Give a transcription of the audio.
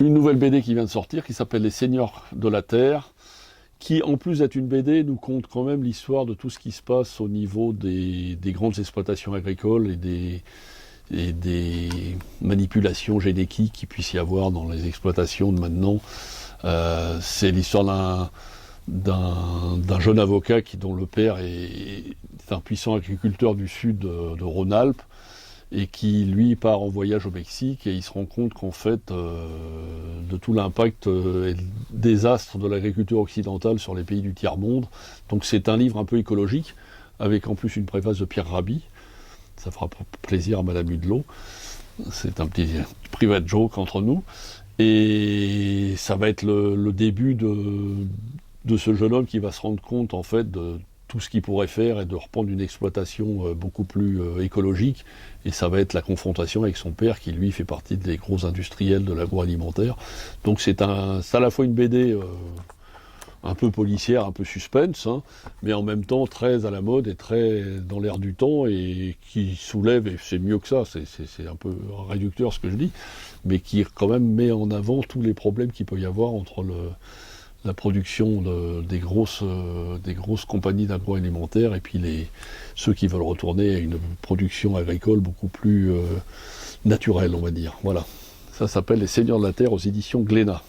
Une nouvelle BD qui vient de sortir, qui s'appelle Les Seigneurs de la Terre, qui, en plus d'être une BD, nous conte quand même l'histoire de tout ce qui se passe au niveau des grandes exploitations agricoles et des manipulations génétiques qu'il puisse y avoir dans les exploitations de maintenant. C'est l'histoire d'un jeune avocat dont le père est un puissant agriculteur du sud de Rhône-Alpes, et qui, lui, part en voyage au Mexique, et il se rend compte qu'en fait, de tout l'impact et le désastre de l'agriculture occidentale sur les pays du tiers-monde. Donc c'est un livre un peu écologique, avec en plus une préface de Pierre Rabhi. Ça fera plaisir à Madame Hudelot. C'est un petit private joke entre nous. Et ça va être le début de ce jeune homme qui va se rendre compte, en fait, de tout ce qu'il pourrait faire et de reprendre une exploitation beaucoup plus écologique. Et ça va être la confrontation avec son père qui, lui, fait partie des gros industriels de l'agroalimentaire. Donc c'est à la fois une BD un peu policière, un peu suspense, hein, mais en même temps très à la mode et très dans l'air du temps, et qui soulève, et c'est mieux que ça, c'est un peu réducteur ce que je dis, mais qui quand même met en avant tous les problèmes qu'il peut y avoir entre la production des grosses compagnies d'agroalimentaire et puis ceux qui veulent retourner à une production agricole beaucoup plus naturelle, on va dire. Voilà. Ça s'appelle Les Seigneurs de la Terre aux éditions Glénat.